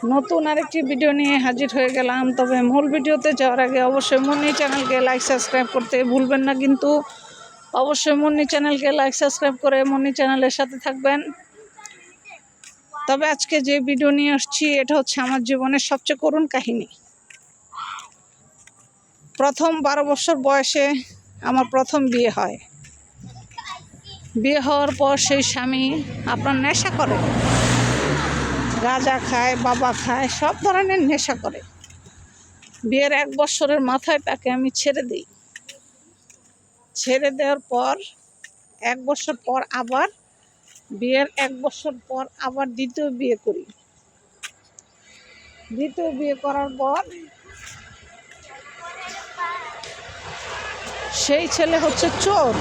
নতুন আরেকটি ভিডিও নিয়ে হাজির হয়ে গেলাম। তবে মূল ভিডিওতে যাওয়ার আগে অবশ্যই মুন্নি চ্যানেলকে লাইক সাবস্ক্রাইব করতে ভুলবেন না, কিন্তু অবশ্যই মুন্নি চ্যানেলকে লাইক সাবস্ক্রাইব করে মুন্নি চ্যানেলের সাথে থাকবেন। তবে আজকে যে ভিডিও নিয়ে আসছি এটা হচ্ছে আমার জীবনের সবচেয়ে করুণ কাহিনী। প্রথম 12 বছর বয়সে আমার প্রথম বিয়ে হয়। বিয়ে হওয়ার পর সেই স্বামী আপনার নেশা করে, গাঁজা খায়, বাবা খায়, সব ধরনের নেশা করে। বিয়ের 1 বছরের মাথায় তাকে আমি ছেড়ে দিই। ছেড়ে দেওয়ার পর 1 বছর পর আবার বিয়ের 1 বছর পর আবার দ্বিতীয় বিয়ে করি। দ্বিতীয় বিয়ে করার পর সেই ছেলে হচ্ছে চোর,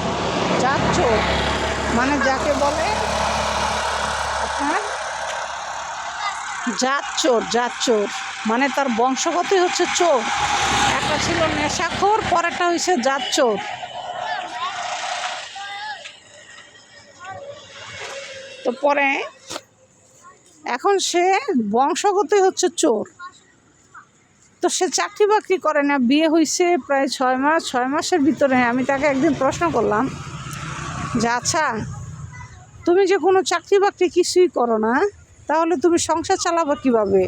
জাত চোর, মানে যাকে বলে আপনার জাত চোর। জাত চোর মানে তার বংশগতই হচ্ছে চোর। একটা ছিল নেশাখোর, পরেরটা হয়েছে জাত চোর। তো পরে এখন সে বংশগতই হচ্ছে চোর। তো সে চাকরি বাকরি করে না, বিয়ে হয়েছে প্রায় 6 মাস। 6 মাসের ভিতরে আমি তাকে একদিন প্রশ্ন করলাম যে আচ্ছা, তুমি যে কোনো চাকরি বাকরি কিছুই করো না, তাহলে তুমি সংসার চালাবা কীভাবে?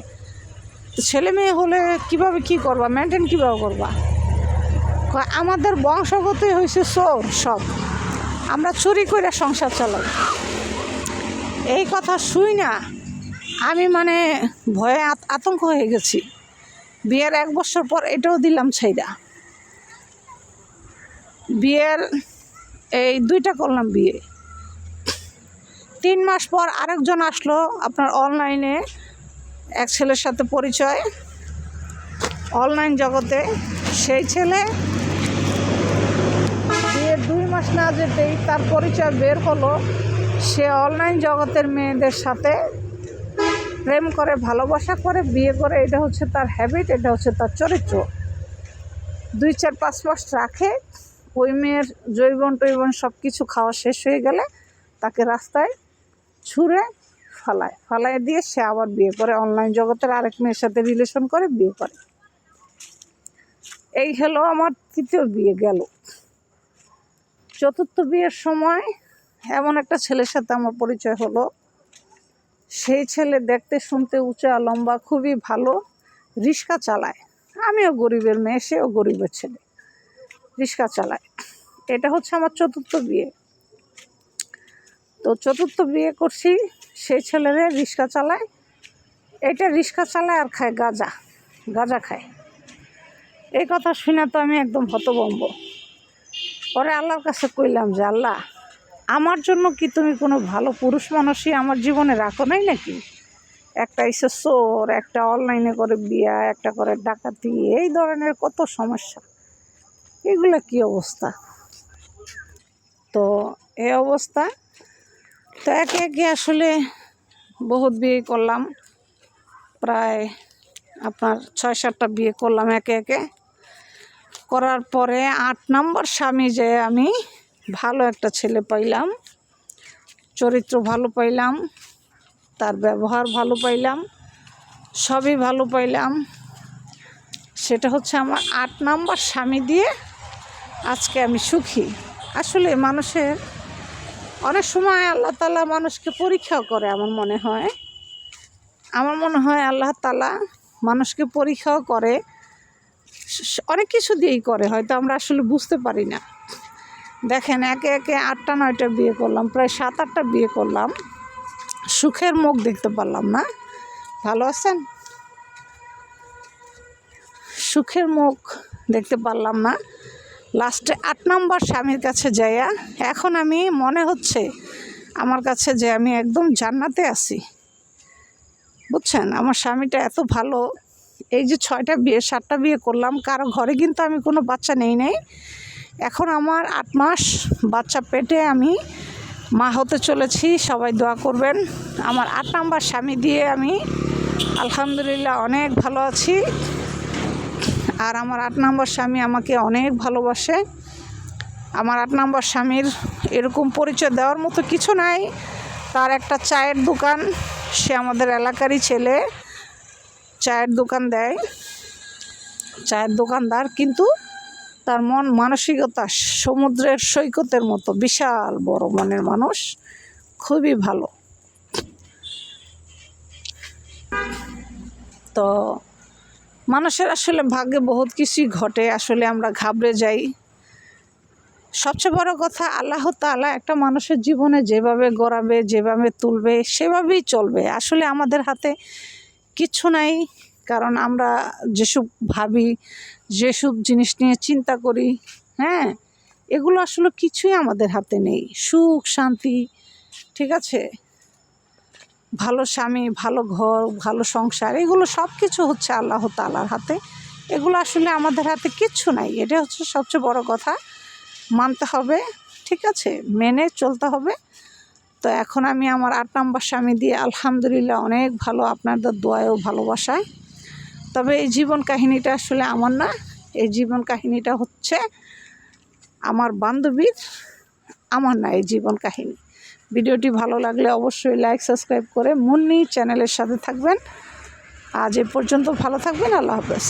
ছেলে মেয়ে হলে কীভাবে কী করবা, মেনটেন কীভাবে করবা? আমাদের বংশগতই হয়েছে চোর, সব আমরা চুরি করে সংসার চালাই। এই কথা শুই না আমি মানে ভয়ে আতঙ্ক হয়ে গেছি। বিয়ের 1 বছর পর এটাও দিলাম ছাইরা। বিয়ের এই 2টা করলাম বিয়ে। 3 মাস পর আরেকজন আসলো আপনার অনলাইনে, এক ছেলের সাথে পরিচয় অনলাইন জগতে। সেই ছেলে বিয়ের 2 মাস না যেতেই তার পরিচয় বের হলো। সে অনলাইন জগতের মেয়েদের সাথে প্রেম করে, ভালোবাসা করে, বিয়ে করে। এটা হচ্ছে তার হ্যাবিট, এটা হচ্ছে তার চরিত্র। 2, 4, 5 মাস রাখে। ওই মেয়ের জৈবন টৈবন সব কিছু খাওয়া শেষ হয়ে গেলে তাকে রাস্তায় ছুঁড়ে ফালায় দিয়ে সে আবার বিয়ে করে। অনলাইন জগতের আরেক মেয়ের সাথে রিলেশন করে বিয়ে করে। এই হলো আমার 3য় বিয়ে গেল। 4র্থ বিয়ের সময় এমন একটা ছেলের সাথে আমার পরিচয় হলো। সেই ছেলে দেখতে শুনতে উঁচা লম্বা, খুবই ভালো, রিক্সা চালায়। আমিও গরিবের মেয়ে, সেও গরিবের ছেলে, রিক্সা চালায়। এটা হচ্ছে আমার 4র্থ বিয়ে। তো 4র্থ বিয়ে করছি, সেই ছেলেরে রিক্সা চালায়। এটা রিক্সা চালায় আর খায় গাঁজা খায়। এই কথা শুনে তো আমি একদম হতভম্ব। পরে আল্লাহর কাছে কইলাম যে আল্লাহ, আমার জন্য কি তুমি কোনো ভালো পুরুষ মানুষই আমার জীবনে রাখো নাই নাকি? একটা এসে চোর, একটা অনলাইনে করে বিয়া, একটা করে ডাকাতি, এই ধরনের কত সমস্যা। এগুলো কি অবস্থা? তো এই অবস্থা। তো একে একে আসলে বহুত বিয়ে করলাম, প্রায় আপনার 6-7টা বিয়ে করলাম একে একে। করার পরে 8 নম্বর স্বামী যে আমি ভালো একটা ছেলে পাইলাম, চরিত্র ভালো পাইলাম, তার ব্যবহার ভালো পাইলাম, সবই ভালো পাইলাম। সেটা হচ্ছে আমার 8 নম্বর স্বামী দিয়ে আজকে আমি সুখী। আসলে মানুষের অনেক সময় আল্লাহ তাআলা মানুষকে পরীক্ষা করে। আমার মনে হয় আল্লাহ তাআলা মানুষকে পরীক্ষাও করে, অনেক কিছু দিয়েই করে, হয়তো আমরা আসলে বুঝতে পারি না। দেখেন একে একে 8টা 9টা বিয়ে করলাম, প্রায় 7-8টা বিয়ে করলাম, সুখের মুখ দেখতে পারলাম না। ভালো আছেন? সুখের মুখ দেখতে পারলাম না। লাস্টে 8 নম্বর স্বামীর কাছে যাইয়া এখন আমি মনে হচ্ছে আমার কাছে যে আমি একদম জান্নাতে আছি। বুঝছেন, আমার স্বামীটা এত ভালো। এই যে 6টা বিয়ে 7টা বিয়ে করলাম, কারো ঘরে কিন্তু আমি কোনো বাচ্চা নেই নাই। এখন আমার 8 মাস বাচ্চা পেটে আমি মা হতে চলেছি। সবাই দোয়া করবেন। আমার 8 নম্বর স্বামী দিয়ে আমি আলহামদুলিল্লাহ অনেক ভালো আছি। আর আমার 8 নম্বর স্বামী আমাকে অনেক ভালোবাসে। আমার 8 নম্বর স্বামীর এরকম পরিচয় দেওয়ার মতো কিছু নাই। তার একটা চায়ের দোকান, সে আমাদের এলাকারই ছেলে, চায়ের দোকান দেয়, চায়ের দোকানদার, কিন্তু তার মন মানসিকতা সমুদ্রের সৈকতের মতো, বিশাল বড় মনের মানুষ, খুবই ভালো। তো মানুষের আসলে ভাগ্যে বহুত কিছুই ঘটে, আসলে আমরা ঘাবড়ে যাই। সবচেয়ে বড় কথা, আল্লাহ তাআলা একটা মানুষের জীবনে যেভাবে গড়াবে, যেভাবে তুলবে, সেভাবেই চলবে। আসলে আমাদের হাতে কিচ্ছু নাই, কারণ আমরা যেসব ভাবি, যেসব জিনিস নিয়ে চিন্তা করি, হ্যাঁ, এগুলো আসলে কিছুই আমাদের হাতে নেই। সুখ শান্তি, ঠিক আছে, ভালো স্বামী, ভালো ঘর, ভালো সংসার, এগুলো সব কিছু হচ্ছে আল্লাহ তাআলার হাতে। এগুলো আসলে আমাদের হাতে কিচ্ছু নাই। এটা হচ্ছে সবচেয়ে বড় কথা, মানতে হবে, ঠিক আছে, মেনে চলতে হবে। তো এখন আমি আমার 8 নম্বর স্বামী দিয়ে আলহামদুলিল্লাহ অনেক ভালো, আপনাদের দোয়ায়ও ভালোবাসায়। তবে এই জীবন কাহিনীটা আসলে আমার না, এই জীবন কাহিনীটা হচ্ছে আমার বান্ধবীর, আমার না এই জীবন কাহিনী। ভিডিওটি ভালো লাগলে অবশ্যই লাইক সাবস্ক্রাইব করে মুন্নি চ্যানেলের সাথে থাকবেন। আজ এ পর্যন্ত, ভালো থাকবেন, আল্লাহ হাফেজ।